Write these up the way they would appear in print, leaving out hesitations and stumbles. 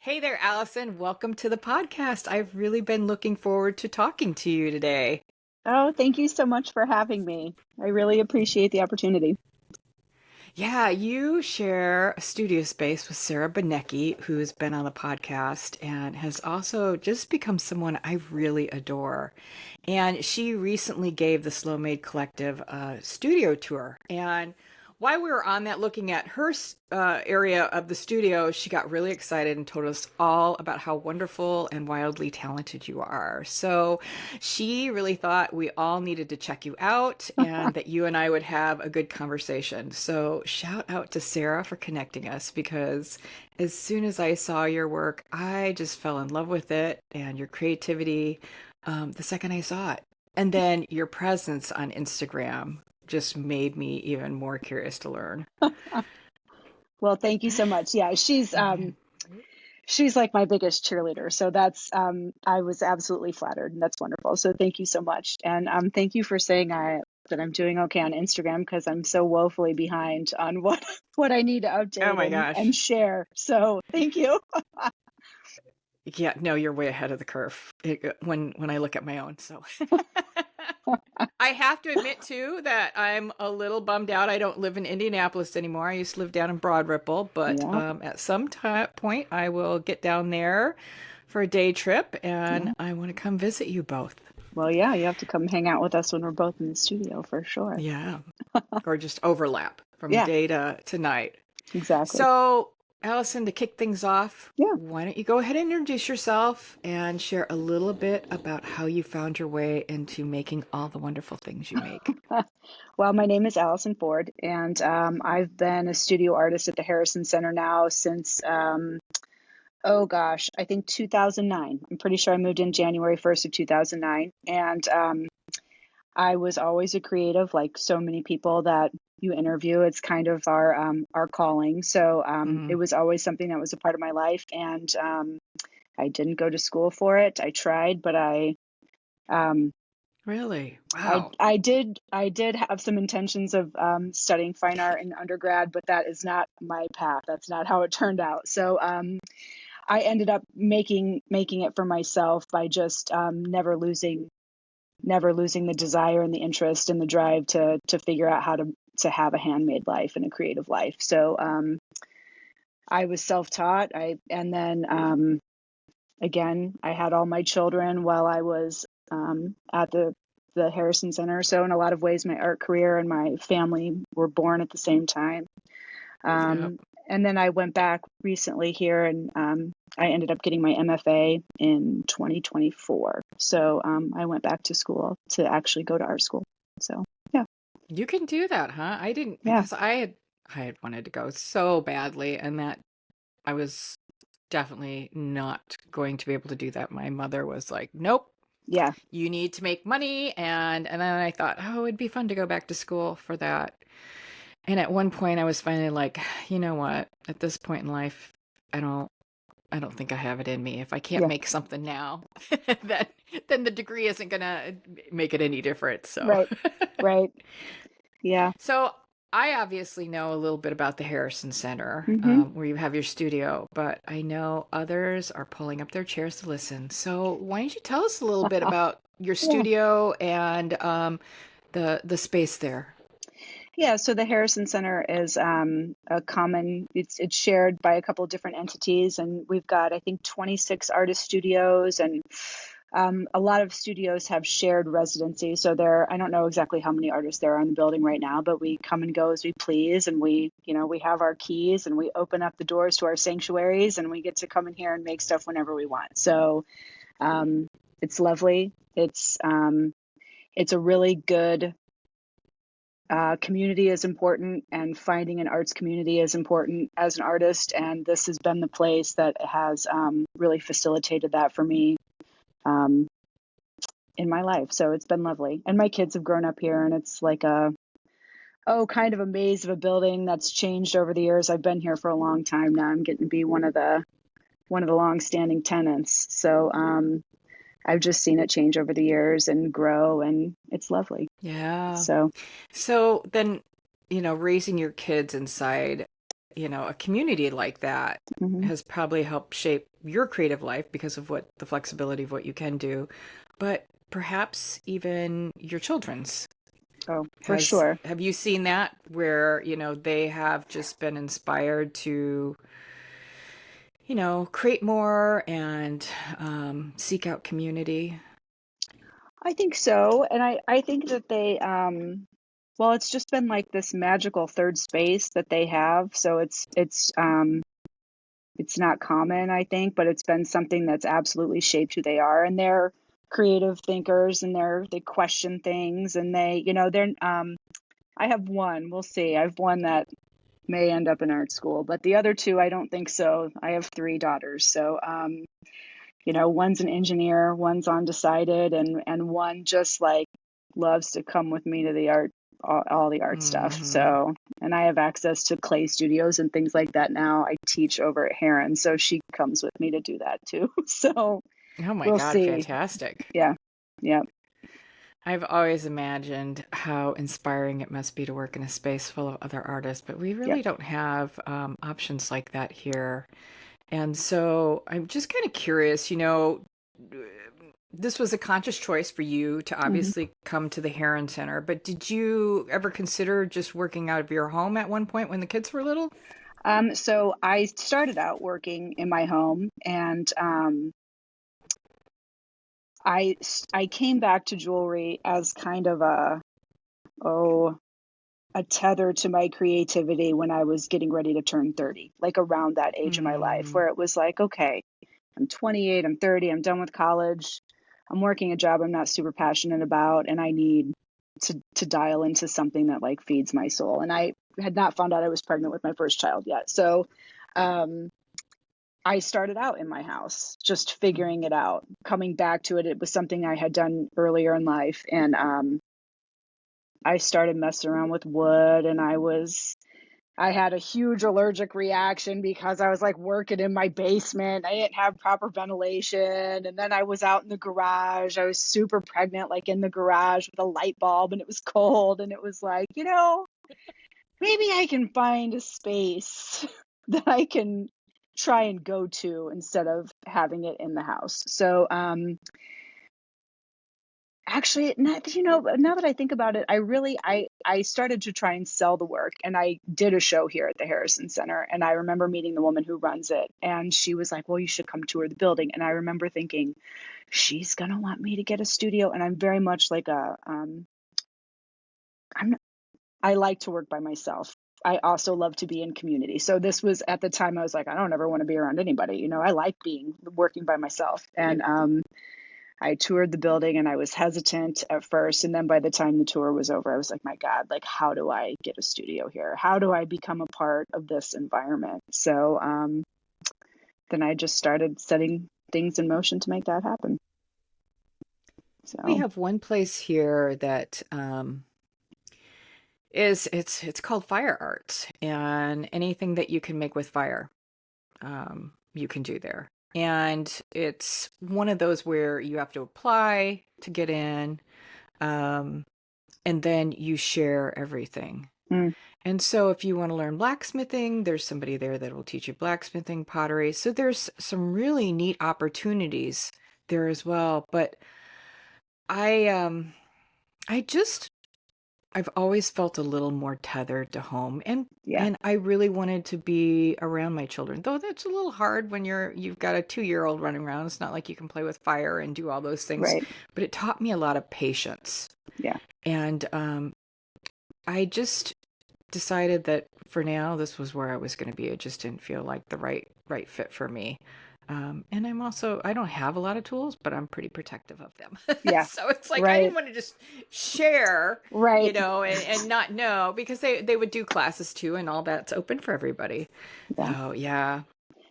Hey there, Allison. Welcome to the podcast. I've really been looking forward to talking to you today. Oh, thank you so much for having me. I really appreciate the opportunity. Yeah, you share a studio space with Sarah Benecki, who's been on the podcast and has also just become someone I really adore. And she recently gave the Slowmade Collective a studio tour. And while we were on that, looking at her area of the studio, she got really excited and told us all about how wonderful and wildly talented you are. So she really thought we all needed to check you out and that you and I would have a good conversation. So shout out to Sarah for connecting us because as soon as I saw your work, I just fell in love with it and your creativity the second I saw it. And then your presence on Instagram just made me even more curious to learn. Well, thank you so much. Yeah, she's like my biggest cheerleader. So that's I was absolutely flattered, and that's wonderful. So thank you so much. And thank you for saying that I'm doing okay on Instagram because I'm so woefully behind on what I need to Oh update my gosh. and share. So thank you. Yeah, no, you're way ahead of the curve when I look at my own. So I have to admit too that I'm a little bummed out. I don't live in Indianapolis anymore. I used to live down in Broad Ripple, but Yeah. at some point I will get down there for a day trip, and I want to come visit you both. Well, yeah, you have to come hang out with us when we're both in the studio for sure. Yeah, or just overlap from Yeah, day to night. exactly. So, Allison, to kick things off, Yeah. why don't you go ahead and introduce yourself and share a little bit about how you found your way into making all the wonderful things you make? Well, my name is Allison Ford, and I've been a studio artist at the Harrison Center now since, oh gosh, I think 2009. I'm pretty sure I moved in January 1st of 2009. And I was always a creative, like so many people that you interview. It's kind of our calling. So it was always something that was a part of my life. And I didn't go to school for it. I tried, but um, Really? Wow. I did have some intentions of studying fine art in undergrad, but that is not my path. That's not how it turned out. So I ended up making it for myself by just never losing the desire and the interest and the drive to figure out how to have a handmade life and a creative life. So I was self-taught. And then again, I had all my children while I was at the Harrison Center. So in a lot of ways, my art career and my family were born at the same time. Yep. And then I went back recently here and I ended up getting my MFA in 2024. So I went back to school to actually go to art school. So yeah. You can do that, huh? I didn't Yeah. because I had wanted to go so badly, and that I was definitely not going to be able to do that. My mother was like, "Nope, Yeah. you need to make money," and then I thought, "Oh, it'd be fun to go back to school for that." And at one point I was finally like, "You know what? At this point in life, I don't think I have it in me. If I can't Yeah. make something now, then the degree isn't gonna make it any different." So Right. Right. Yeah. So I obviously know a little bit about the Harrison Center, Hmm. where you have your studio, but I know others are pulling up their chairs to listen. So why don't you tell us a little bit about your Yeah. studio and the space there? Yeah, so the Harrison Center is a common, it's shared by a couple of different entities, and we've got, I think, 26 artist studios, and a lot of studios have shared residency. So I don't know exactly how many artists there are in the building right now, but we come and go as we please, and we have our keys, and we open up the doors to our sanctuaries, and we get to come in here and make stuff whenever we want. So it's lovely. It's a really good community is important, and finding an arts community is important as an artist. And this has been the place that has really facilitated that for me in my life. So it's been lovely. And my kids have grown up here, and it's like kind of a maze of a building that's changed over the years. I've been here for a long time now. I'm getting to be one of the long-standing tenants. So I've just seen it change over the years and grow, and it's lovely. Yeah. So So then, raising your kids inside, a community like that Hmm. has probably helped shape your creative life because of what the flexibility of what you can do, but perhaps even your children's. Oh, for sure. Have you seen that where, they have just been inspired to, create more and seek out community? I think so. And I think that they, well, it's just been like this magical third space that they have. So it's not common, I think, but it's been something that's absolutely shaped who they are. And they're creative thinkers, and they question things, and I have one, we'll see. I have one that may end up in art school, but the other two, I don't think so. I have three daughters. So, one's an engineer, one's undecided, and one just like loves to come with me to the art, all the art stuff. Hmm. So, and I have access to clay studios and things like that now. I teach over at Heron, so she comes with me to do that too. So Oh my we'll God, see. fantastic. Yeah. Yeah. I've always imagined how inspiring it must be to work in a space full of other artists, but we Yeah. really don't have options like that here. And so I'm just kind of curious, this was a conscious choice for you to Hmm. obviously come to the Heron Center, but did you ever consider just working out of your home at one point when the kids were little? So I started out working in my home, and I came back to jewelry as kind of oh a tether to my creativity when I was getting ready to turn 30, like around that age of my life, Hmm. where it was like, okay, I'm 28, I'm 30, I'm done with college, I'm working a job I'm not super passionate about, and I need to dial into something that like feeds my soul. And I had not found out I was pregnant with my first child yet. So um I started out in my house, just figuring it out, coming back to it. It was something I had done earlier in life. And I started messing around with wood, and I had a huge allergic reaction because I was like working in my basement. I didn't have proper ventilation. And then I was out in the garage. I was super pregnant, like in the garage with a light bulb, and it was cold. And it was like, maybe I can find a space that I can try and go to instead of having it in the house. So, actually, now that I think about it, I started to try and sell the work, and I did a show here at the Harrison Center, and I remember meeting the woman who runs it, and she was like, "Well, you should come tour the building." And I remember thinking, she's gonna want me to get a studio, and I'm very much like I'm I like to work by myself. I also love to be in community. So this was at the time I was like, I don't ever want to be around anybody. I like working by myself. And I toured the building, and I was hesitant at first. And then by the time the tour was over, I was like, my God, like, how do I get a studio here? How do I become a part of this environment? So then I just started setting things in motion to make that happen. We So, have one place here that it's called Fire Arts, and anything that you can make with fire, you can do there. And it's one of those where you have to apply to get in, um, and then you share everything. mm, And so if you want to learn blacksmithing, there's somebody there that will teach you blacksmithing, pottery. So there's some really neat opportunities there as well. But I I just I've always felt a little more tethered to home, yeah, and I really wanted to be around my children. Though that's a little hard when you've got a 2-year-old running around. It's not like you can play with fire and do all those things, right. but it taught me a lot of patience. Yeah, And I just decided that for now this was where I was going to be. It just didn't feel like the right fit for me. And I don't have a lot of tools, but I'm pretty protective of them. yeah, So it's like I right, didn't want to just share, right. and not know, because they would do classes too, and all that's open for everybody. Yeah. So yeah,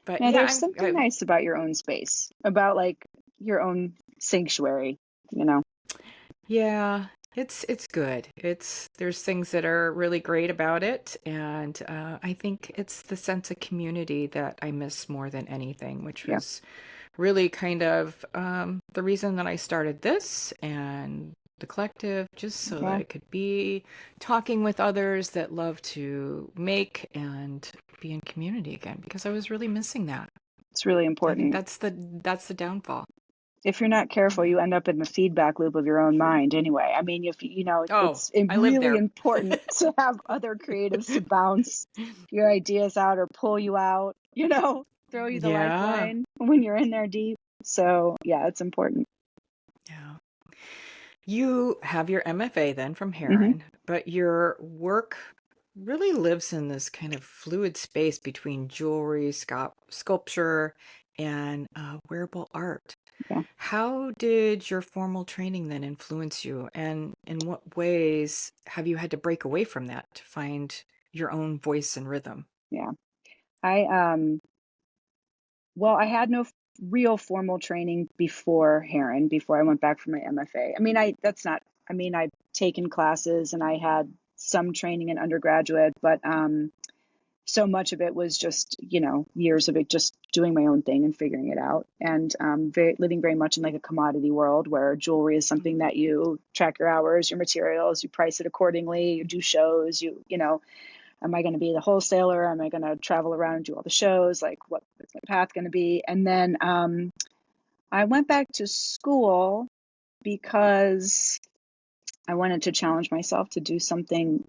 but Yeah, yeah, there's something nice about your own space, about like your own sanctuary, you know. yeah, it's good. There's things that are really great about it, and I think it's the sense of community that I miss more than anything, which Yeah. was really kind of the reason that I started this, and the collective just so that Yeah, I could be talking with others that love to make and be in community again because I was really missing that. it's really I think important. that's the downfall. If you're not careful, Yeah. you end up in the feedback loop of your own mind anyway. I mean, if you know, Oh, it's I live really there. important to have other creatives to bounce your ideas out or pull you out, throw you the Yeah. lifeline when you're in there deep. So, yeah, it's important. Yeah. You have your MFA then from Hmm. Heron, but your work really lives in this kind of fluid space between jewelry, sculpture, and wearable art. Yeah. How did your formal training then influence you, and in what ways have you had to break away from that to find your own voice and rhythm? Yeah. I Well, I had no real formal training before Heron, before I went back for my MFA. I mean, I've taken classes and I had some training in undergraduate, but so much of it was just, years of it just doing my own thing and figuring it out. And living very much in like a commodity world where jewelry is something that you track your hours, your materials, you price it accordingly, you do shows, am I going to be the wholesaler? Am I going to travel around and do all the shows? Like, what is my path going to be? And then I went back to school because I wanted to challenge myself to do something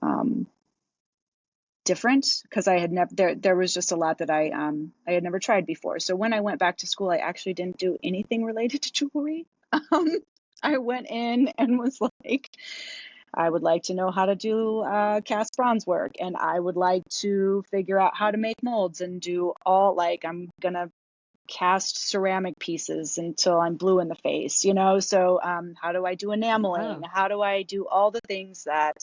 different because I had never there was just a lot that I had never tried before. So when I went back to school, I actually didn't do anything related to jewelry. Um, I went in and was like, I would like to know how to do cast bronze work, and I would like to figure out how to make molds and do all like I'm gonna cast ceramic pieces until I'm blue in the face, So how do I do enameling? Wow. How do I do all the things that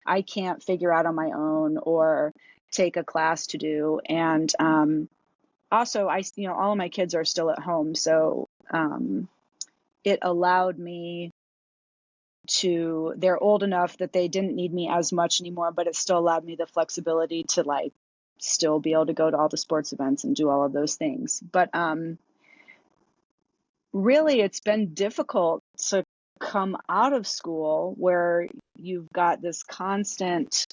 I can't figure out on my own or take a class to do? And also, all of my kids are still at home, so it allowed me they're old enough that they didn't need me as much anymore, but it still allowed me the flexibility to like still be able to go to all the sports events and do all of those things. But really it's been difficult to come out of school where you've got this constant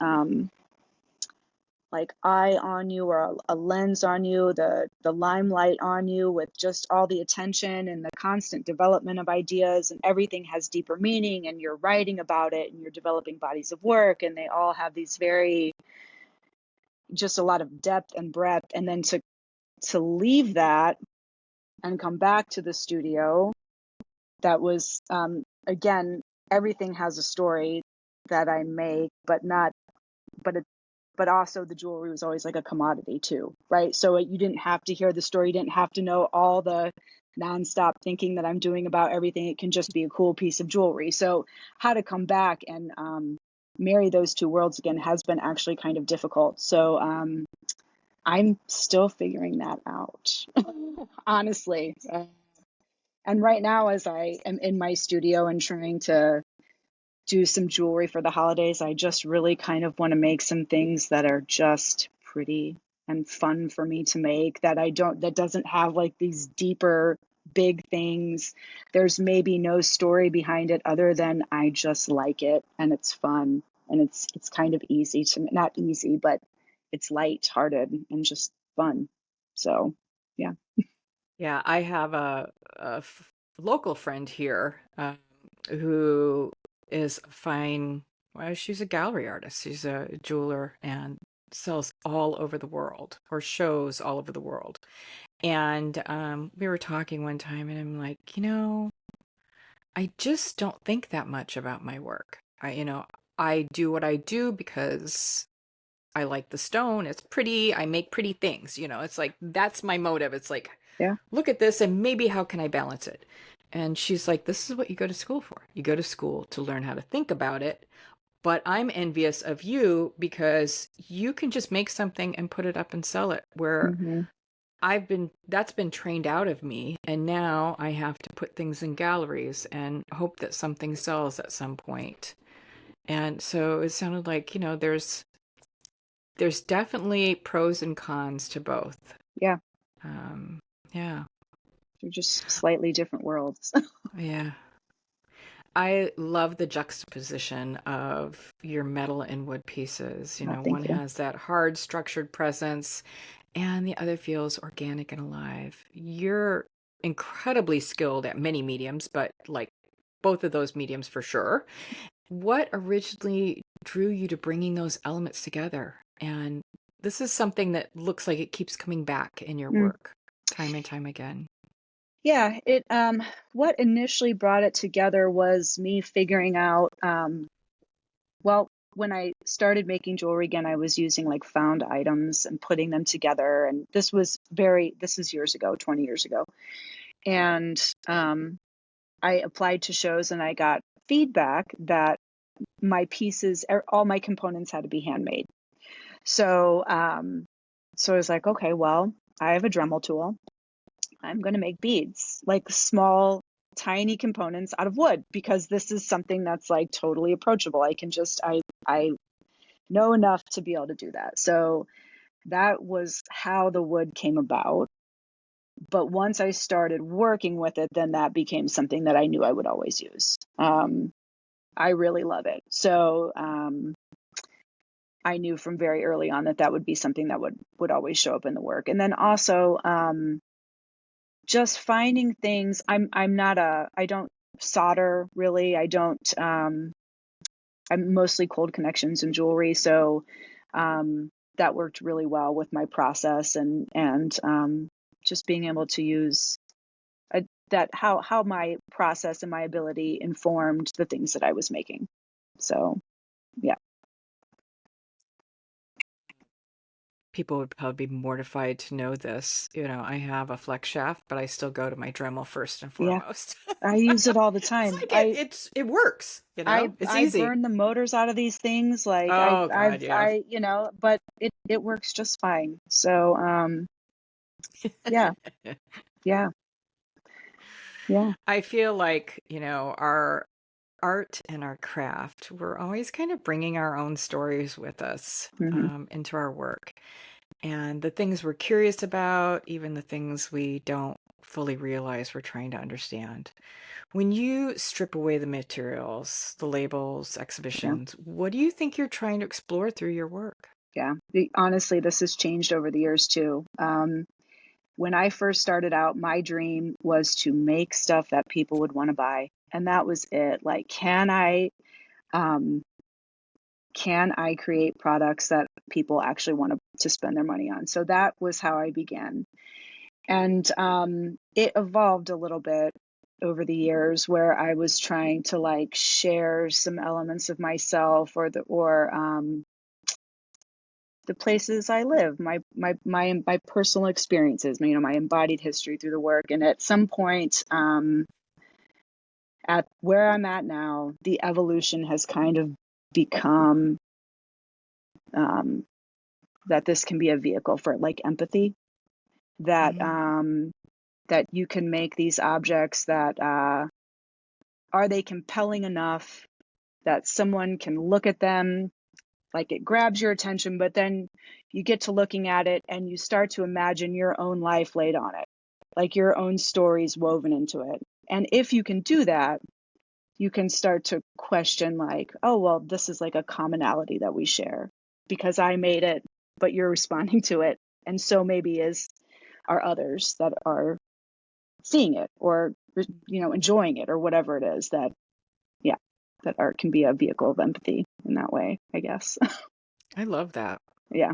like eye on you or a lens on you, the limelight on you with just all the attention and the constant development of ideas, and everything has deeper meaning, and you're writing about it and you're developing bodies of work, and they all have these very just a lot of depth and breadth. And then to leave that and come back to the studio, that was again, everything has a story that I make, but not but it but also the jewelry was always like a commodity too, right? So you didn't have to hear the story, you didn't have to know all the nonstop thinking that I'm doing about everything. It can just be a cool piece of jewelry. So how to come back and marry those two worlds again has been actually kind of difficult. So I'm still figuring that out, honestly. And right now, as I am in my studio and trying to do some jewelry for the holidays, I just really kind of want to make some things that are just pretty and fun for me to make, that doesn't have like these deeper big things. There's maybe no story behind it other than I just like it and it's fun, and it's kind of easy to, not easy, but it's light-hearted and just fun. So, yeah. Yeah, I have local friend here who is fine. Well, she's a gallery artist. She's a jeweler and sells all over the world or shows all over the world. And we were talking one time, and I'm like, I just don't think that much about my work. I do what I do because I like the stone. It's pretty. I make pretty things. It's like that's my motive. It's like, Yeah. look at this and maybe how can I balance it? And she's like, this is what you go to school for. You go to school to learn how to think about it. But I'm envious of you because you can just make something and put it up and sell it. Where Hmm. that's been trained out of me. And now I have to put things in galleries and hope that something sells at some point. And so it sounded like, there's definitely pros and cons to both. Yeah. Um, yeah, They're just slightly different worlds. yeah. I love the juxtaposition of your metal and wood pieces. Oh, One thank you. has that hard, structured presence, and the other feels organic and alive. You're incredibly skilled at many mediums, but like both of those mediums for sure. What originally drew you to bringing those elements together? And this is something that looks like it keeps coming back in your Mm. work time and time again. Yeah, it what initially brought it together was me figuring out well, when I started making jewelry again, I was using like found items and putting them together. And this is years ago, 20 years ago. And I applied to shows and I got feedback that my pieces, all my components had to be handmade. So, so I was like, okay, well, I have a Dremel tool. I'm going to make beads, like small, tiny components out of wood, because this is something that's like totally approachable. I know enough to be able to do that. So that was how the wood came about. But once I started working with it, then that became something that I knew I would always use. I really love it. So I knew from very early on that that would be something that would always show up in the work. And then also just finding things. I don't solder really. I'm mostly cold connections in jewelry. So that worked really well with my process and just being able to use that how my process and my ability informed the things that I was making. So yeah. People would probably be mortified to know this. I have a flex shaft, but I still go to my Dremel first and Yeah, foremost. I use it all the It's time. like it works, It's I easy. burn the motors out of these things. Like Oh God, yeah. but it works just fine. So yeah, yeah, yeah. I feel like, our art and our craft, we're always kind of bringing our own stories with us Hmm. into our work. And the things we're curious about, even the things we don't fully realize we're trying to understand. When you strip away the materials, the labels, Yeah, exhibitions, what do you think you're trying to explore through your work? yeah. Honestly, this has changed over the years too. When I first started out, my dream was to make stuff that people would want to buy, and that was it. Like, um, can I create products that people actually want to spend their money on? So that was how I began. And it evolved a little bit over the years where I was trying to like share some elements of myself or the places I live, my personal experiences, my embodied history through the work. And at some point, at where I'm at now, the evolution has kind of become um, that this can be a vehicle for like empathy. That Mm. that you can make these objects that are they compelling enough that someone can look at them, like it grabs your attention, but then you get to looking at it and you start to imagine your own life laid on it, like your own stories woven into it. And if you can do that, you can start to question like, oh, well, this is like a commonality that we share because I made it, but you're responding to it. And so maybe are others that are seeing it or, enjoying it or whatever it is yeah, that art can be a vehicle of empathy in that way, I guess. I love that. Yeah.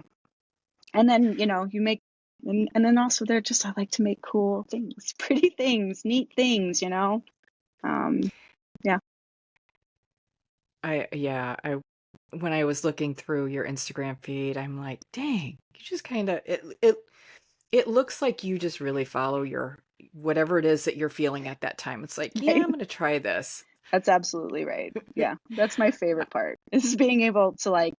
And then, you make, and then also I like to make cool things, pretty things, neat things. Um, yeah. When I was looking through your Instagram feed, I'm like, dang, you just kind of it looks like you just really follow your whatever it is that you're feeling at that time. It's like, yeah, Right. I'm gonna try this. That's absolutely right. Yeah. That's my favorite part is being able to like,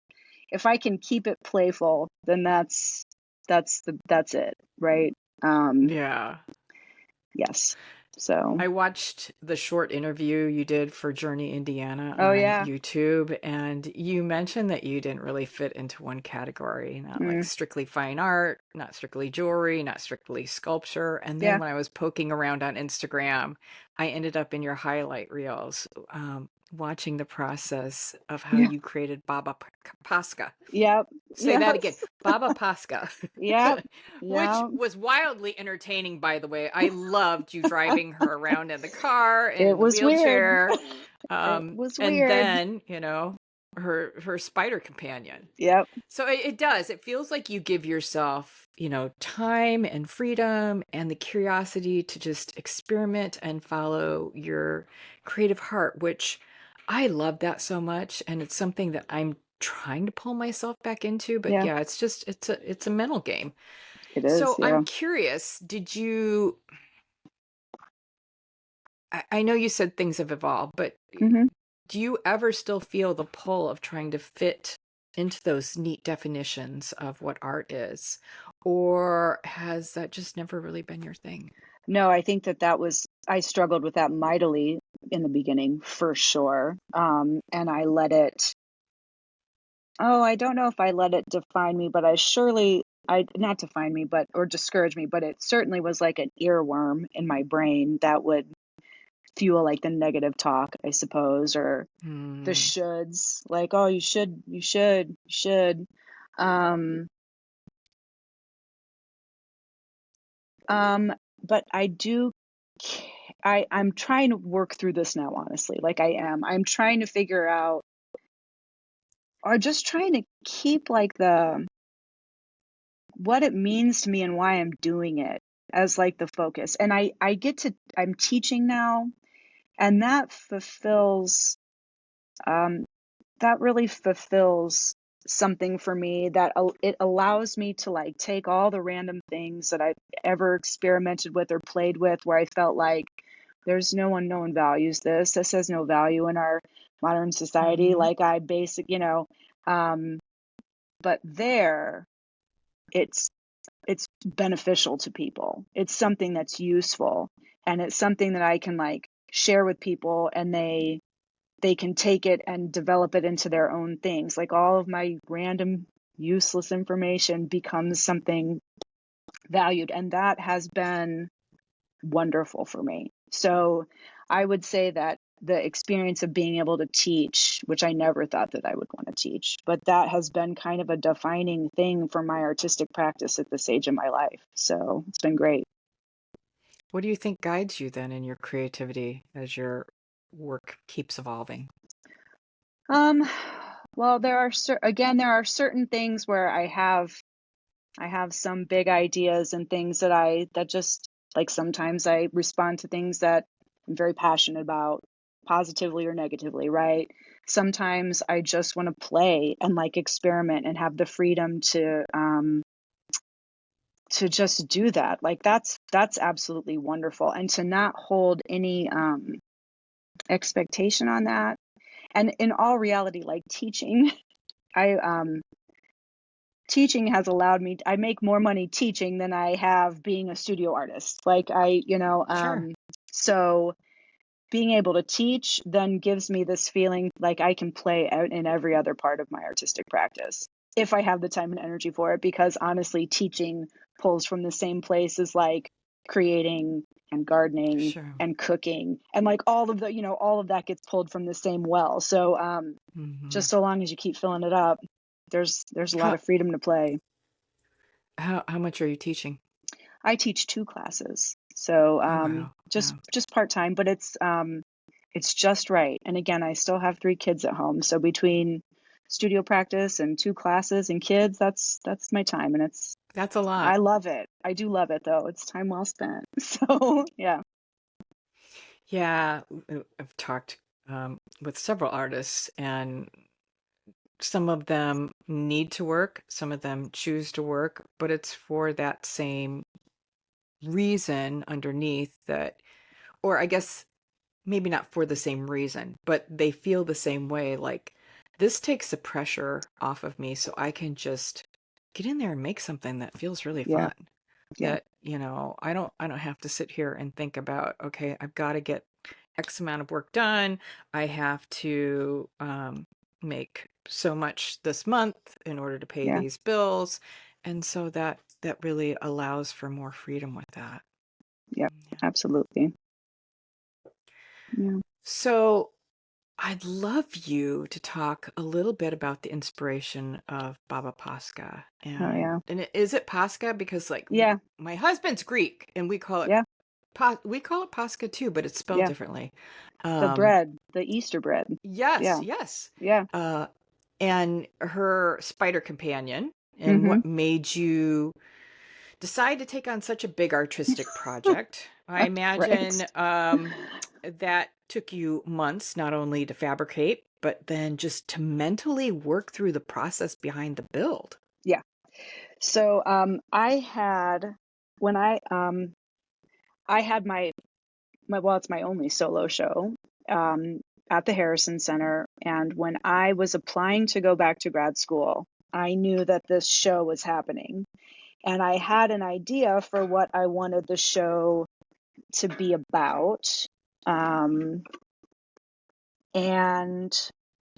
if I can keep it playful, then that's it. Right. Yeah. Yes. So, I watched the short interview you did for Journey Indiana oh on yeah. YouTube, and you mentioned that you didn't really fit into one category, not like Mm, strictly fine art, not strictly jewelry, not strictly sculpture. And then yeah. when I was poking around on Instagram, I ended up in your highlight reels, watching the process of how Yeah. you created Baba Pascha. Yep. Say that again, Yes. Baba Pascha, Yep. which Yeah. was wildly entertaining, by the way. I loved you driving her around in the car and It in the was weird. wheelchair. It was And weird. then, her spider companion. Yep. So it does. It feels like you give yourself, time and freedom and the curiosity to just experiment and follow your creative heart, which I love that so much. And it's something that I'm trying to pull myself back into. But Yeah. yeah, it's a mental game. It is. So I'm Yeah. curious, I know you said things have evolved, but Hmm. do you ever still feel the pull of trying to fit into those neat definitions of what art is? Or has that just never really been your thing? No, I think I struggled with that mightily in the beginning for sure. And I let it, oh, I don't know if I let it define me, but not define me, or discourage me, but it certainly was like an earworm in my brain that would fuel like the negative talk, I suppose, or the Hmm. shoulds, like, oh, you should. Um, um, but I'm trying to work through this now, honestly. Like I'm trying to figure out, or just trying to keep like what it means to me and why I'm doing it as like the focus. And I'm teaching now, and um, that really fulfills something for me, that it allows me to like take all the random things that I've ever experimented with or played with, where I felt like no one values this has no value in our modern society, Hmm. like I basic, um but it's it's beneficial to people. It's something that's useful, and it's something that I can like share with people, and they can take it and develop it into their own things. Like all of my random useless information becomes something valued, and that has been wonderful for me. So I would say that the experience of being able to teach, which I never thought that I would want to teach, but that has been kind of a defining thing for my artistic practice at this age of my life. So it's been great. What do you think guides you then in your creativity as your work keeps evolving? Um, well, there are certain things where I have some big ideas and things that just like, sometimes I respond to things that I'm very passionate about, positively or negatively, right? Sometimes I just want to play and like experiment and have the freedom to just do that. Like that's absolutely wonderful. And to not hold any expectation on that. And in all reality, like teaching, I teaching has allowed me, I make more money teaching than I have being a studio artist. Like Sure. so being able to teach then gives me this feeling like I can play out in every other part of my artistic practice if I have the time and energy for it, because honestly, teaching pulls from the same place as like creating and gardening Sure. and cooking, and like all of that gets pulled from the same well. So Hmm. just so long as you keep filling it up, there's a lot How, of freedom to play. how much are you teaching? I teach 2 classes, so Oh, wow. Yeah. just part-time, but it's just right. And again, I still have 3 kids at home, so between studio practice and 2 classes and kids, that's my time, and That's a lot. I love it. I do love it though. It's time well spent. So yeah. Yeah, I've talked with several artists, and some of them need to work, some of them choose to work, but it's for that same reason underneath that, or I guess maybe not for the same reason, but they feel the same way. Like, this takes the pressure off of me so I can just get in there and make something that feels really Yeah. fun. Yeah. That, I don't have to sit here and think about, okay, I've got to get X amount of work done. I have to make so much this month in order to pay Yeah. these bills. And so that really allows for more freedom with that. Yeah. Yeah. Absolutely. Yeah. So I'd love you to talk a little bit about the inspiration of Baba Pascha. Oh yeah. And is it Pascha? Because like Yeah. my husband's Greek and we call it Yeah. we call it Pascha too, but it's spelled Yeah. differently. The Um, bread, the Easter bread. yes, Yeah. yes. Yeah. Uh, and her spider companion, and Mm-hmm. what made you decide to take on such a big artistic project? I Right. imagine that took you months not only to fabricate, but then just to mentally work through the process behind the build. Yeah. So I had when I had my well, it's my only solo show um, at the Harrison Center. And when I was applying to go back to grad school, I knew that this show was happening. And I had an idea for what I wanted the show to be about. Um, and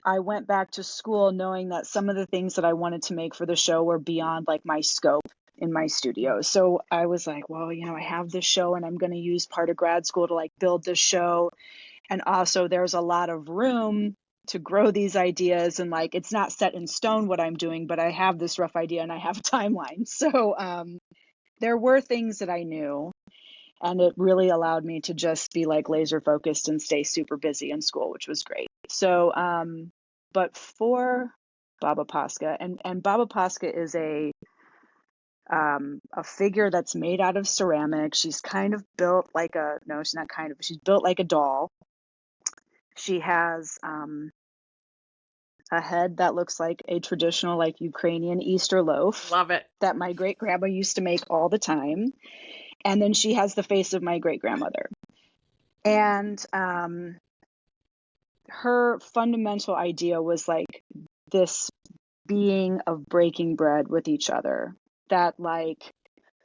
I went back to school knowing that some of the things that I wanted to make for the show were beyond like my scope in my studio. So I was like, well, I have this show and I'm going to use part of grad school to like build this show. And also there's a lot of room to grow these ideas, and like it's not set in stone what I'm doing, but I have this rough idea and I have a timeline. So there were things that I knew, and it really allowed me to just be like laser focused and stay super busy in school, which was great. So but for Baba Pascha, and Baba Pascha is a figure that's made out of ceramic. She's kind of built like no, she's not kind of, she's built like a doll. She has a head that looks like a traditional like Ukrainian Easter loaf Love it. that my great grandma used to make all the time. And then she has the face of my great grandmother. And her fundamental idea was like this being of breaking bread with each other, that like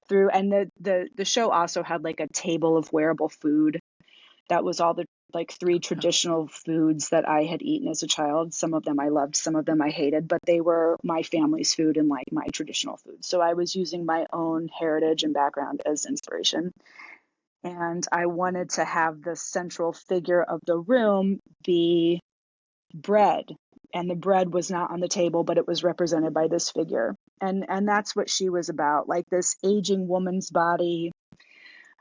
through, and the show also had like a table of wearable food that was all the like three traditional foods that I had eaten as a child. Some of them I loved, some of them I hated, but they were my family's food and like my traditional food. So I was using my own heritage and background as inspiration. And I wanted to have the central figure of the room be bread. And the bread was not on the table, but it was represented by this figure. And that's what she was about, like this aging woman's body,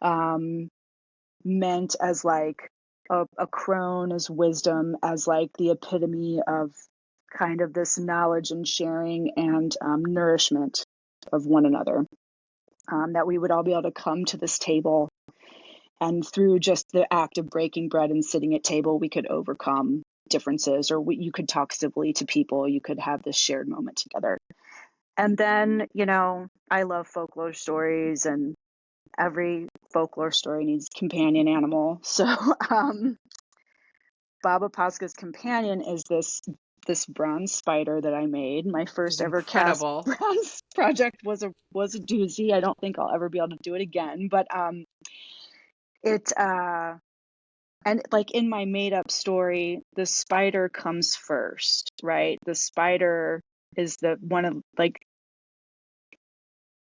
um, meant as like a crone, as wisdom, as like the epitome of kind of this knowledge and sharing and nourishment of one another. That we would all be able to come to this table, and through just the act of breaking bread and sitting at table, we could overcome differences, or you could talk civilly to people. You could have this shared moment together. And then, I love folklore stories, and every folklore story needs a companion animal. So Baba Pascha's companion is this bronze spider that I made. My Which is first ever cast incredible. bronze project was a doozy. I don't think I'll ever be able to do it again. But it and like in my made up story, the spider comes first, right? The spider is the one of like,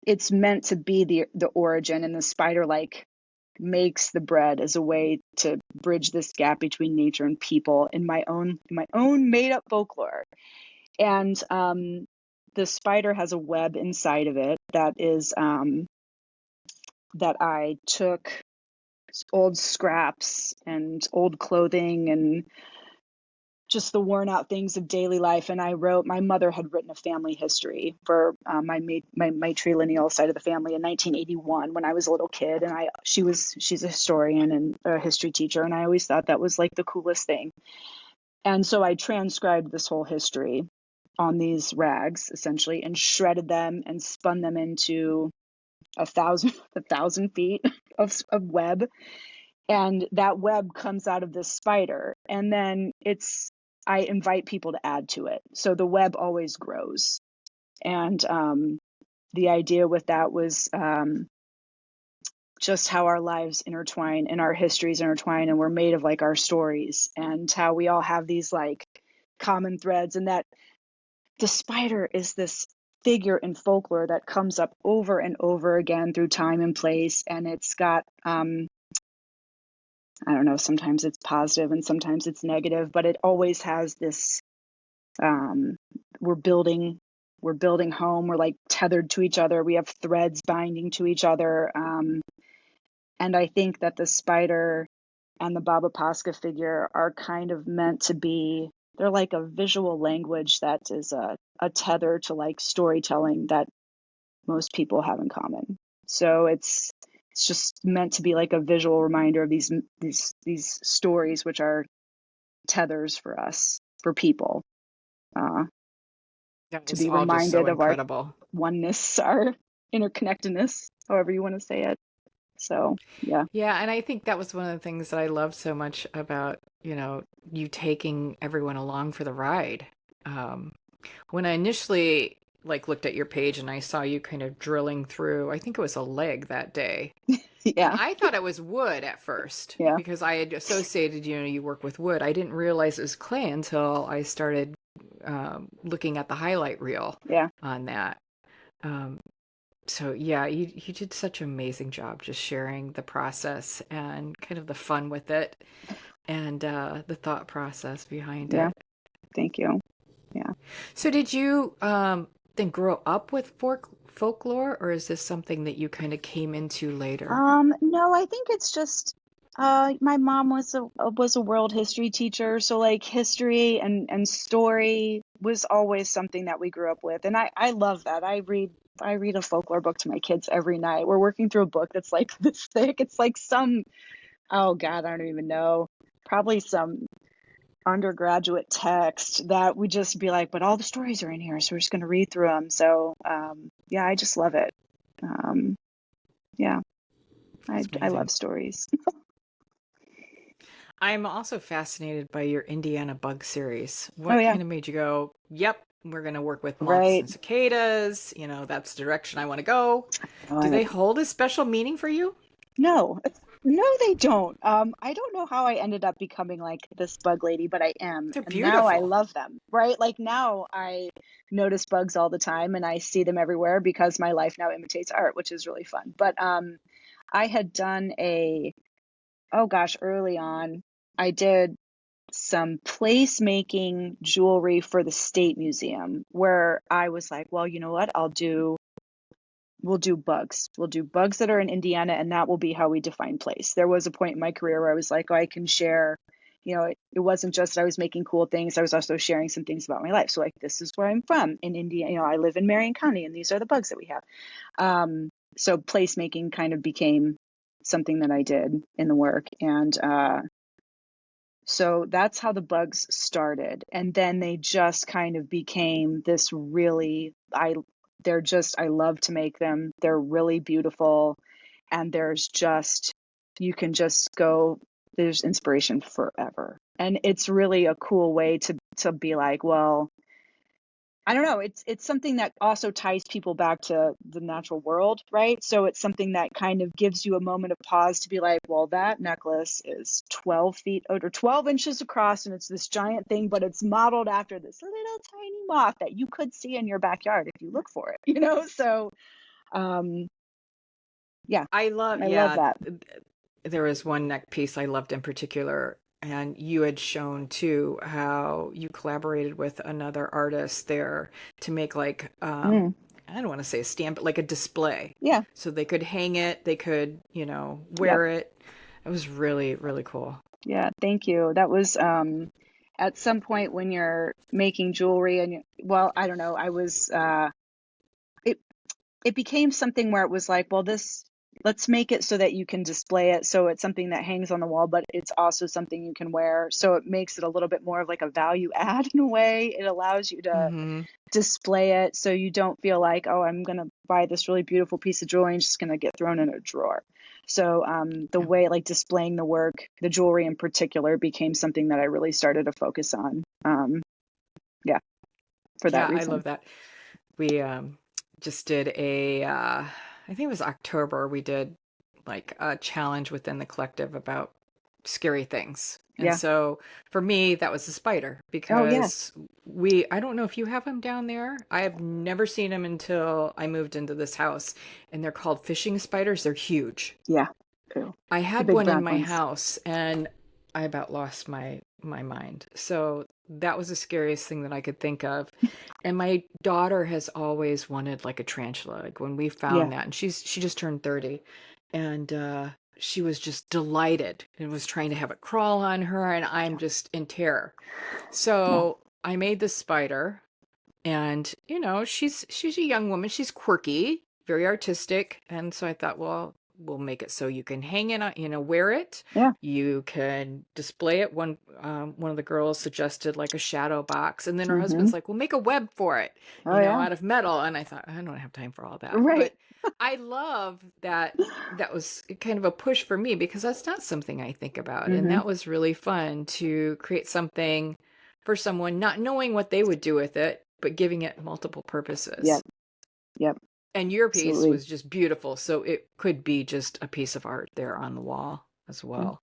it's meant to be the origin, and the spider like makes the bread as a way to bridge this gap between nature and people in my own made up folklore. And the spider has a web inside of it that is that I took old scraps and old clothing and just the worn out things of daily life. And my mother had written a family history for my matrilineal side of the family in 1981 when I was a little kid. And she's a historian and a history teacher. And I always thought that was like the coolest thing. And so I transcribed this whole history on these rags essentially, and shredded them and spun them into a thousand feet of web. And that web comes out of this spider, and then I invite people to add to it, so the web always grows. And the idea with that was just how our lives intertwine and our histories intertwine, and we're made of like our stories, and how we all have these like common threads, and that the spider is this figure in folklore that comes up over and over again through time and place, and it's got I don't know, sometimes it's positive and sometimes it's negative, but it always has this um, we're building home, we're like tethered to each other, we have threads binding to each other, and I think that the spider and the Baba Pascha figure are kind of meant to be, they're like a visual language that is a tether to like storytelling that most people have in common. So it's just meant to be like a visual reminder of these stories, which are tethers for us, for people, uh, That to is be all just so reminded of our incredible. oneness, our interconnectedness, however you want to say it. So yeah. Yeah, and I think that was one of the things that I loved so much about, you taking everyone along for the ride. Um, when I initially like looked at your page and I saw you kind of drilling through, I think it was a leg that day. And Yeah. I thought it was wood at first Yeah. because I had associated, you work with wood. I didn't realize it was clay until I started looking at the highlight reel Yeah. on that. Um, so yeah, you did such an amazing job just sharing the process and kind of the fun with it and the thought process behind Yeah. it. Thank you. Yeah. So did you then grow up with folklore, or is this something that you kind of came into later? No, I think it's just my mom was a world history teacher, so like history and story was always something that we grew up with. And I love that. I read a folklore book to my kids every night. We're working through a book that's like this thick. It's like some, oh God, I don't even know. Probably some undergraduate text that we just be like, but all the stories are in here, so we're just going to read through them. So yeah, I just love it. Um, yeah. I It's I love amazing. stories. I'm also fascinated by your Indiana bug series. Oh What yeah, kind of made you go, yep, we're going to work with moths right. and cicadas? That's the direction I want to go. Oh, Do and they hold a special meaning for you? no, no, they don't. I don't know how I ended up becoming like this bug lady, but I am, They're and now I beautiful. love them. Right, like now I notice bugs all the time, and I see them everywhere because my life now imitates art, which is really fun. But I had done oh gosh, early on, I did some placemaking jewelry for the State Museum where I was like, well, you know what? We'll do bugs. We'll do bugs that are in Indiana, and that will be how we define place. There was a point in my career where I was like, oh, I can share, it wasn't just I was making cool things. I was also sharing some things about my life. So like, this is where I'm from in India. I live in Marion County, and these are the bugs that we have. So placemaking kind of became something that I did in the work. And so that's how the bugs started. And then they just kind of became this really, I love to make them. They're really beautiful. And you can just go, there's inspiration forever. And it's really a cool way to be like, well, I don't know. It's something that also ties people back to the natural world, right? So it's something that kind of gives you a moment of pause to be like, well, that necklace is 12 feet or 12 inches across, and it's this giant thing, but it's modeled after this little tiny moth that you could see in your backyard if you look for it, So, um, yeah, I love Yeah, that. there was one neck piece I loved in particular, and you had shown too how you collaborated with another artist there to make like Mm, I don't want to say a stand, but like a display. yeah, So they could hang it, they could, yep, wear it. It was really, really cool. yeah. Thank you. That was at some point when you're making jewelry and well, I don't know. It it became something where it was like, well, let's make it so that you can display it. So it's something that hangs on the wall, but it's also something you can wear. So it makes it a little bit more of like a value add in a way. It allows you to Hmm. display it so you don't feel like, oh, I'm going to buy this really beautiful piece of jewelry and it's just going to get thrown in a drawer. So the Yeah. way like displaying the work, the jewelry in particular, became something that I really started to focus on. Yeah, for that Yeah, I reason. love that. We just did I think it was October, we did like a challenge within the collective about scary things. And Yeah. so for me, that was the spider Oh, yeah. because I don't know if you have them down there. I have never seen them until I moved into this house, and they're called fishing spiders. They're huge. Yeah. Ew. I The had big one in brown my ones. house and I about lost my mind. So that was the scariest thing that I could think of. And my daughter has always wanted like a tarantula. Like when we Yeah. found that, and she just turned 30, and she was just delighted and was trying to have it crawl on her, and I'm Yeah. just in terror. Yeah. So I made this spider, and she's a young woman. She's quirky, very artistic, and so I thought, well, we'll make it so you can hang it on, wear it. Yeah. You can display it. One of the girls suggested like a shadow box, and then her Mm-hmm. husband's like, "We'll make a web for it, Oh, yeah. out of metal." And I thought, I don't have time for all that. Right. But I love that. That was kind of a push for me because that's not something I think about, and Mm-hmm. that was really fun to create something for someone, not knowing what they would do with it, but giving it multiple purposes. Yep. Yep. And your piece Absolutely. was just beautiful. So it could be just a piece of art there on the wall as Yeah. well.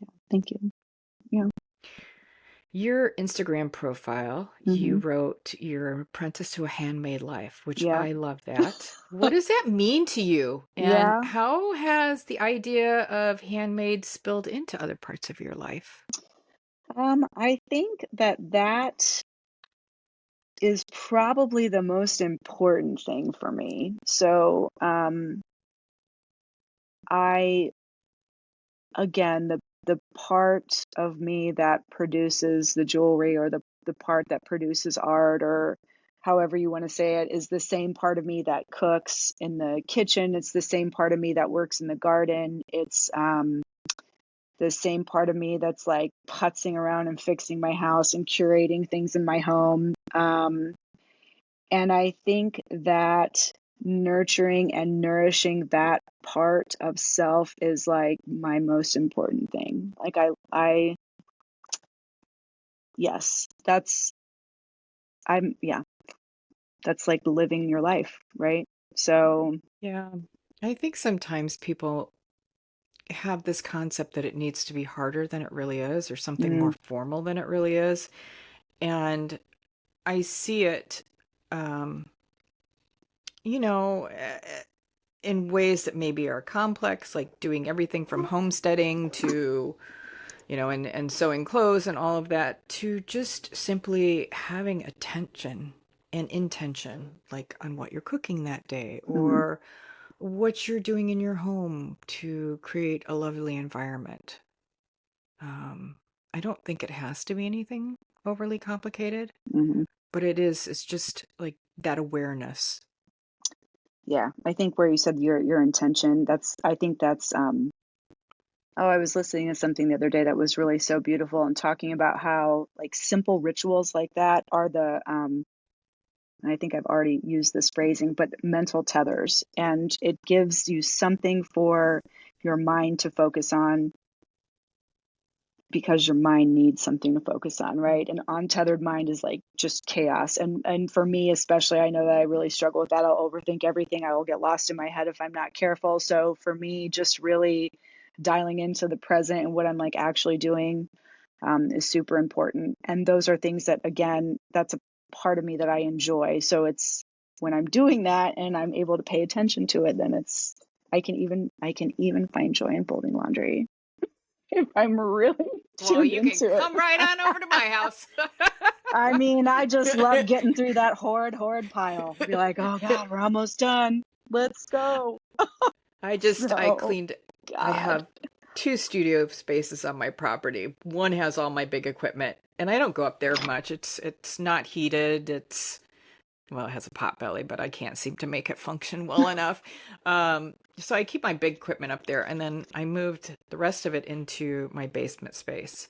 Yeah. Thank you. Yeah. Your Instagram profile, you Mm-hmm. wrote "You're apprentice to a handmade life," which Yeah. I love that. What does that mean to you? And Yeah. how has the idea of handmade spilled into other parts of your life? I think that is probably the most important thing for me. So, I again, the part of me that produces the jewelry, or the part that produces art, or however you want to say it, is the same part of me that cooks in the kitchen. It's the same part of me that works in the garden. It's the same part of me that's like putzing around and fixing my house and curating things in my home. And I think that nurturing and nourishing that part of self is like my most important thing. Like yes, yeah, that's like living your life, right? So, Yeah. I think sometimes people have this concept that it needs to be harder than it really is, or something mm, more formal than it really is. And I see it, um, you know, eh, in ways that maybe are complex, like doing everything from homesteading to, and sewing clothes and all of that, to just simply having attention and intention, like on what you're cooking that day, mhm, or what you're doing in your home to create a lovely environment. Um, I don't think it has to be anything overly complicated, mhm. but it's just like that awareness. Yeah, I think where you said your intention, I think that's oh, I was listening to something the other day that was really so beautiful, and talking about how like simple rituals like that are and I think I've already used this phrasing, but mental tethers. And it gives you something for your mind to focus on, because your mind needs something to focus on, right? An untethered mind is like just chaos. And for me especially, I know that I really struggle with that. I'll overthink everything. I will get lost in my head if I'm not careful. So for me, just really dialing into the present and what I'm like actually doing is super important. And those are things that, again, that's a part of me that I enjoy. So it's when I'm doing that and I'm able to pay attention to it, then I can even find joy in folding laundry if I'm really Well, tuned you can into it. come right on over to my house. I mean, I just love getting through that horrid pile. Be like, oh God, we're almost done. Let's go. I So, cleaned, I God. have two studio spaces on my property. One has all my big equipment, and I don't go up there much. It's not heated. Well, it has a pot belly, but I can't seem to make it function well enough. So I keep my big equipment up there, and then I moved the rest of it into my basement space.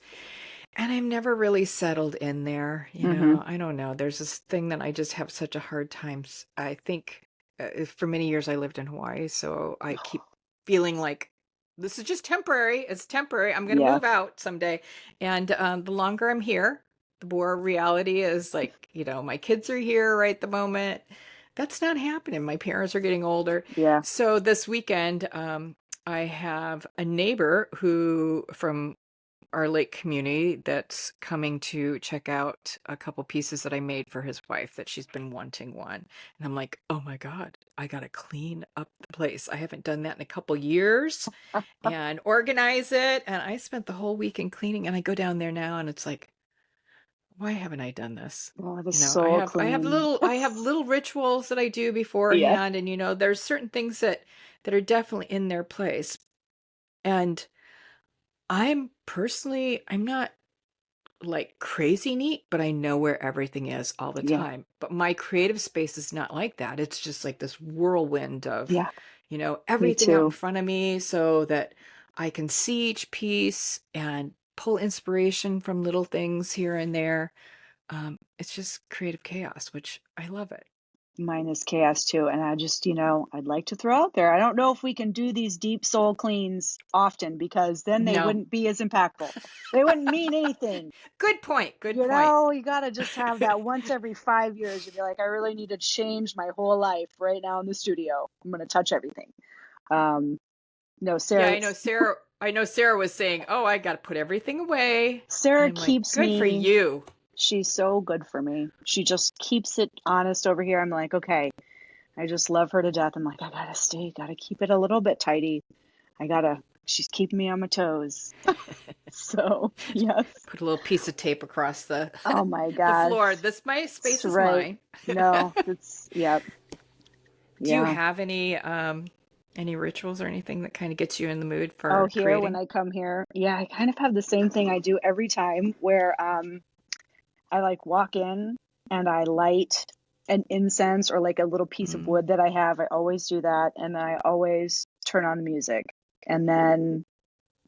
And I've never really settled in there. Hmm. I don't know. There's this thing that I just have such a hard time. I think for many years I lived in Hawaii, so I keep feeling like this is just temporary. It's temporary. I'm going to Yeah. move out someday. And the longer I'm here, the more reality is like, my kids are here right at the moment. That's not happening. My parents are getting older. Yeah. So this weekend, I have a neighbor who from our lake community that's coming to check out a couple pieces that I made for his wife that she's been wanting one. And I'm like, oh my God, I gotta clean up the place. I haven't done that in a couple years and organize it. And I spent the whole weekend cleaning and I go down there now and it's like, why haven't I done this? Oh, it was You know, so clean. I have little rituals that I do Yeah. beforehand, and there's certain things that are definitely in their place. And I'm not like crazy neat, but I know where everything is all the Yeah. time. But my creative space is not like that. It's just like this whirlwind of, Yeah. Me everything out in too. front of me so that I can see each piece and pull inspiration from little things here and there. It's just creative chaos, which I love it. Mine is chaos too. And I just, I'd like to throw out there. I don't know if we can do these deep soul cleans often because then they No. wouldn't be as impactful. They wouldn't mean anything. Good point. Good point. You got to just have that once every 5 years. You'd be like, I really need to change my whole life right now in the studio. I'm going to touch everything. No, Yeah, Sarah, I know Sarah was saying, "Oh, I got to put everything away." And Sarah I'm like, keeps "Good for me, you." she's so good for me. She just keeps it honest over here. I'm like, okay, I just love her to death. I'm like, I gotta keep it a little bit tidy. She's keeping me on my toes. So, yes. Put a little piece of tape across the Oh my the gosh. floor. My That's space is right. mine. No, yep. Do you Yeah. have any rituals or anything that kind of gets you in the mood Oh, for here, when creating? I come here, yeah, I kind of have the same thing I do every time where I like walk in and I light an incense or like a little piece of Mm. wood that I have. I always do that. And I always turn on the music. And then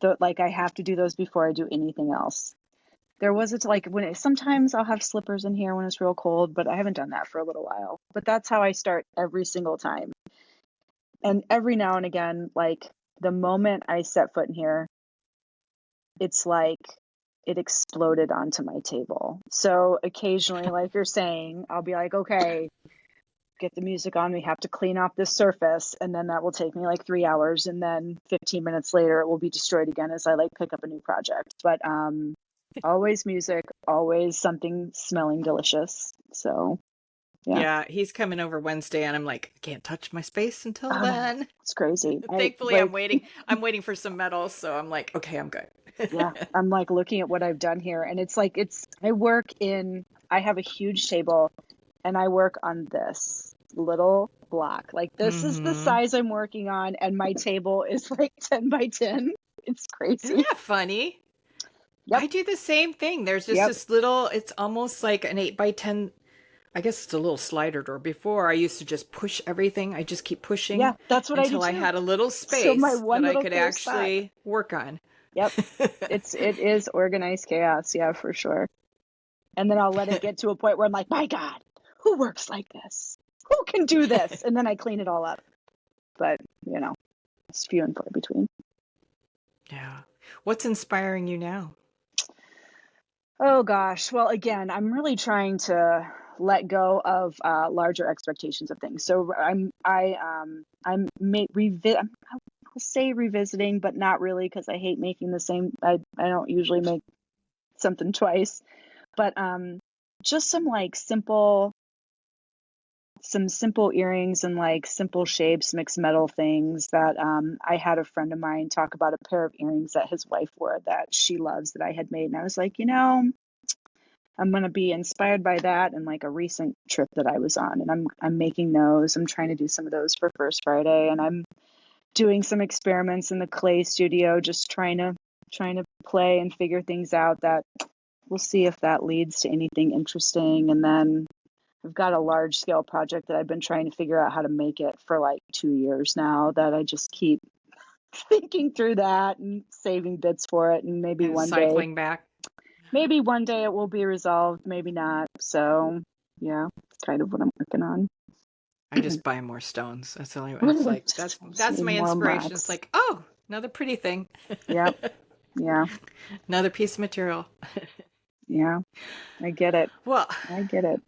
I have to do those before I do anything else. There was it's like sometimes I'll have slippers in here when it's real cold, but I haven't done that for a little while. But that's how I start every single time. And every now and again, like the moment I set foot in here, it's like it exploded onto my table. So occasionally, like you're saying, I'll be like, okay, get the music on. We have to clean off this surface. And then that will take me like 3 hours. And then 15 minutes later, it will be destroyed again as I like pick up a new project. But always music, always something smelling delicious. So, yeah. Yeah, he's coming over Wednesday, and I'm like, I can't touch my space until Oh, no, then. it's crazy. Thankfully, I'm waiting. I'm waiting for some metals, so I'm like, okay, I'm good. Yeah, I'm like looking at what I've done here, and I have a huge table, and I work on this little block. Like, this is the Hmm. size I'm working on, and my table is like 10 by 10. It's Isn't crazy. that funny? Yep, I do the same thing. There's just yep, this little, it's almost like an 8 by 10. I guess it's a little slider door. Before, I used to just push everything. I just keep yeah, pushing that's what I do until I too. had a little So my space one that I little could clear spot. actually work on. Yep, it is organized chaos, yeah, for sure. And then I'll let it get to a point where I'm like, my God, who works like this? Who can do this? And then I clean it all up. But, it's few and far between. Yeah. What's inspiring you now? Oh gosh. Well, again, I'm really trying to let go of larger expectations of things. So I'll say revisiting, but not really because I hate making the same. I don't usually make something twice, but just some simple earrings and like simple shapes, mixed metal things that I had a friend of mine talk about a pair of earrings that his wife wore that she loves that I had made. And I was like, I'm going to be inspired by that and like a recent trip that I was on. And I'm making those. I'm trying to do some of those for First Friday. And I'm doing some experiments in the clay studio, just trying to play and figure things out that we'll see if that leads to anything interesting. And then I've got a large scale project that I've been trying to figure out how to make it for like 2 years now that I just keep thinking through that and saving bits for it. And And cycling back. maybe one day it will be resolved, maybe not. So yeah, it's kind of what I'm working on. I just buy more stones. That's the only. It's Really, like just that's need my more inspiration. It's rocks. like, oh, another pretty thing. Yep. Yeah. Another piece of material. Yeah. I get it. Well, I get it.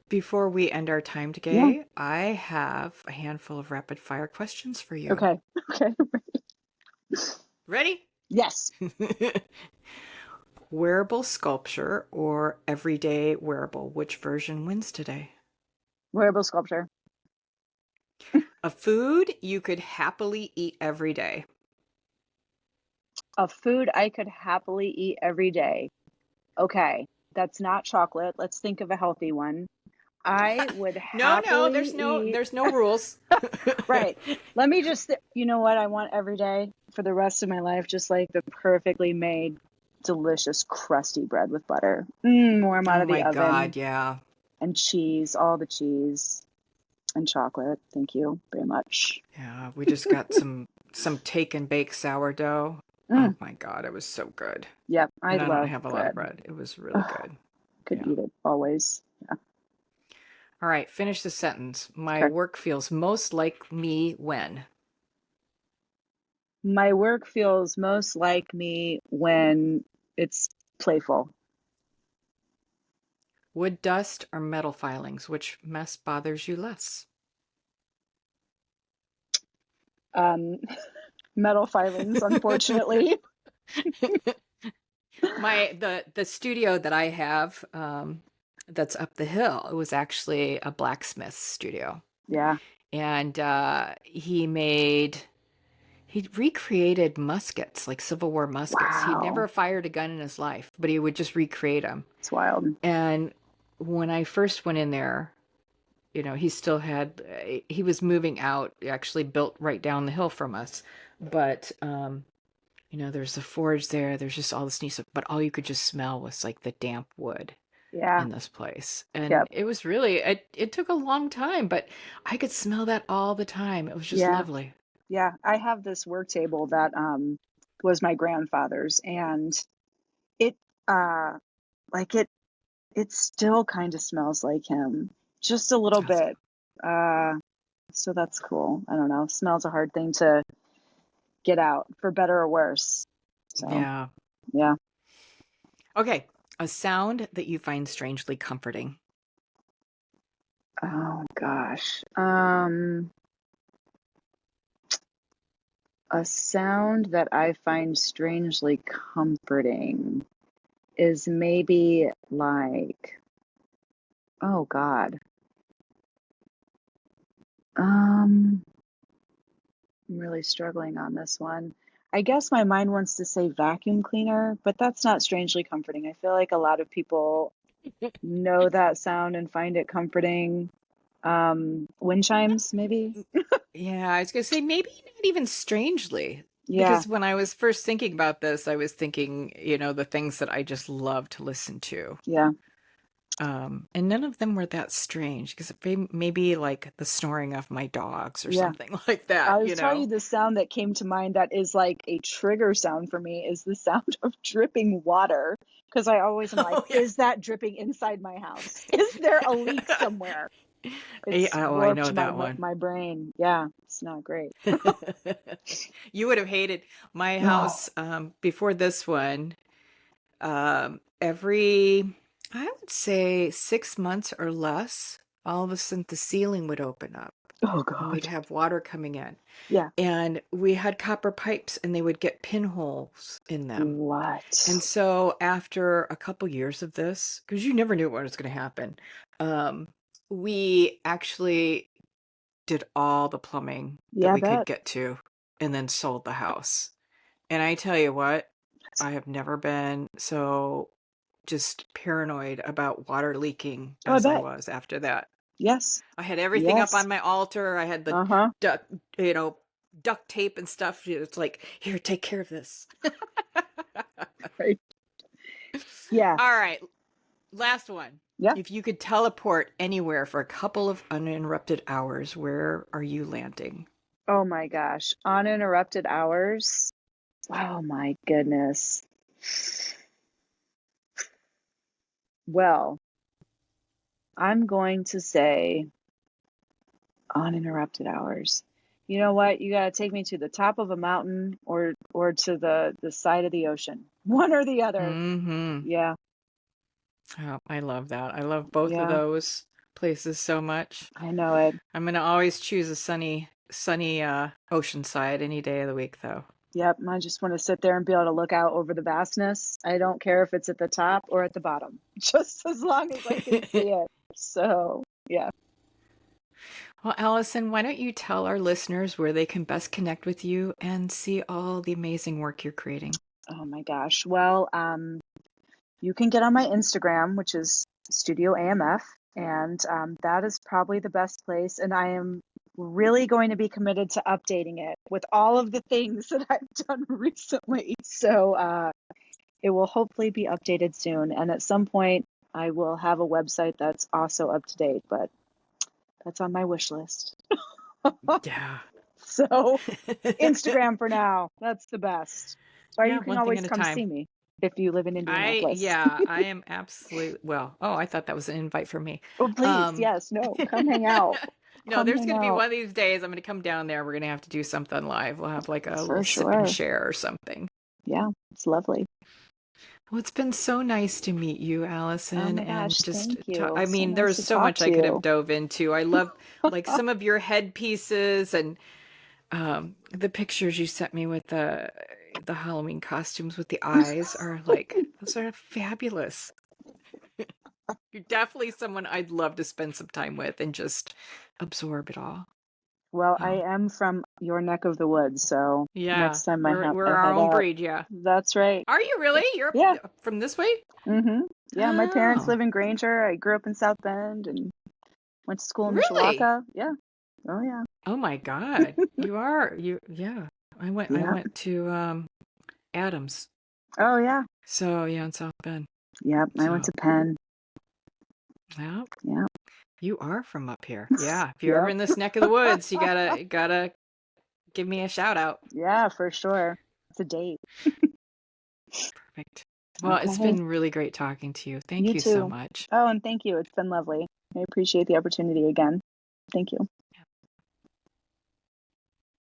Before we end our time Yeah. today, I have a handful of rapid fire questions for you. Okay. Okay. Ready? Yes. Wearable sculpture or everyday wearable? Which version wins today? Wearable sculpture. A food you could happily eat every day. A food I could happily eat every day. Okay. That's not chocolate. Let's think of a healthy one. I would No, happily eat. there's no rules. Right. Let me just, you know what I want every day for the rest of my life? Just like the perfectly made, delicious, crusty bread with butter. Warm out Oh of the my oven. God, yeah. And cheese, all the cheese and chocolate. Thank you very much. Yeah, we just got some take and bake sourdough. Oh Mm, my God, it was so good. yep. I And I don't love have a lot of bread. bread. It was really Ugh, good. could Yeah. eat it always. Yeah. All right, finish the sentence. My Okay. work feels most like me when. My work feels most like me when it's playful. Wood dust or metal filings? Which mess bothers you less? Um, metal filings, unfortunately. The studio that I have that's up the hill, it was actually a blacksmith studio. Yeah. And he recreated muskets, like Civil War muskets. He'd Wow. never fired a gun in his life, but he would just recreate them. It's wild. And when I first went in there, he still had, he was moving out, actually built right down the hill from us. But, there's a forge there. There's just all this neat stuff, but all you could just smell was like the damp wood Yeah. in this place. And Yep. it was really, it took a long time, but I could smell that all the time. It was just Yeah. lovely. Yeah. I have this work table that was my grandfather's, and it like it still kind of smells like him. Just a little Awesome. bit. Uh so that's cool. I don't know. Smell's a hard thing to get out, for better or worse. So Yeah. yeah. Okay. A sound that you find strangely comforting. Oh gosh. A sound that I find strangely comforting is maybe like, oh God. I'm really struggling on this one. I guess my mind wants to say vacuum cleaner, but that's not strangely comforting. I feel like a lot of people know that sound and find it comforting. Wind chimes, maybe? Yeah, I was going to say maybe not even strangely, Yeah, because when I was first thinking about this, I was thinking, the things that I just love to listen to. yeah, And none of them were that strange because maybe like the snoring of my dogs or yeah. something like that, I'll tell you the sound that came to mind that is like a trigger sound for me is the sound of dripping water. Because I always am like, Oh, yeah. is that dripping inside my house? Is there a leak somewhere? It's Oh, I know warped that one. my brain. Yeah, it's not great. You would have hated my No. house before this one. Every, I would say 6 months or less, all of a sudden the ceiling would open up Oh and we'd God. have water coming in. Yeah. And we had copper pipes and they would get pinholes in them. And What? so after a couple years of this, because you never knew what was going to happen, we actually did all the plumbing that Yeah, I we could bet. get to and then sold the house. And I tell you what, I have never been so just paranoid about water leaking Oh, I as I bet. was after that. Yes. I had everything up Yes. on my altar. I had the Uh-huh. duct, duct tape and stuff. It's like, here, take care of this. Right. Yeah. All right, last one. Yeah. If you could teleport anywhere for a couple of uninterrupted hours, where are you landing? Oh my gosh. Uninterrupted hours. Oh my goodness. Well, I'm going to say uninterrupted hours. You know what? You got to take me to the top of a mountain or to the side of the ocean. One or the other. Mm-hmm. Yeah. Oh, I love that. I love both of Yeah. those. places so much. I know it. I'm going to always choose a sunny oceanside any day of the week, though. Yep. I just want to sit there and be able to look out over the vastness. I don't care if it's at the top or at the bottom, just as long as I can see it. So, yeah. Well, Allison, why don't you tell our listeners where they can best connect with you and see all the amazing work you're creating? Oh my gosh. Well, you can get on my Instagram, which is Studio AMF, and that is probably the best place. And I am really going to be committed to updating it with all of the things that I've done recently. So it will hopefully be updated soon. And at some point, I will have a website that's also up to date, but that's on my wish list. Yeah. So Instagram for now. That's the best. Or you can one thing always at a come time. see me if you live in Indianapolis. I am absolutely, I thought that was an invite for me. Oh, please. Yes. No, come hang out. No, Come there's hang going to be out. one of these days I'm going to come down there. We're going to have to do something live. We'll have like a For little sip and sure. share or something. Yeah, it's lovely. Well, it's been so nice to meet you, Allison, Oh my and gosh, just thank you. I So mean, nice there's to so talk much to I could you. have dove into. I love like some of your headpieces and the pictures you sent me with the Halloween costumes with the eyes are like, those are fabulous. You're definitely someone I'd love to spend some time with and just absorb it all. Well, I Oh, am from your neck of the woods, so yeah, next time I we're our head own out. breed, yeah. That's right. Are you really? You're Yeah. from this way? Mm-hmm. Yeah, my parents Oh, live in Granger. I grew up in South Bend and went to school in really? Mishawaka. Yeah. Oh yeah. Oh my God. Yeah. I Yeah. went to Adams. Oh yeah. So yeah, in South Bend. Yep. I went So to Penn. yeah, Yeah. you are from up here. Yeah. If you're ever Yep. in this neck of the woods, you gotta give me a shout out. Yeah, for sure. It's a date. Perfect. Well, it's Okay. been really great talking to you. Thank You you so too. much. Oh, and thank you. It's been lovely. I appreciate the opportunity again. Thank you.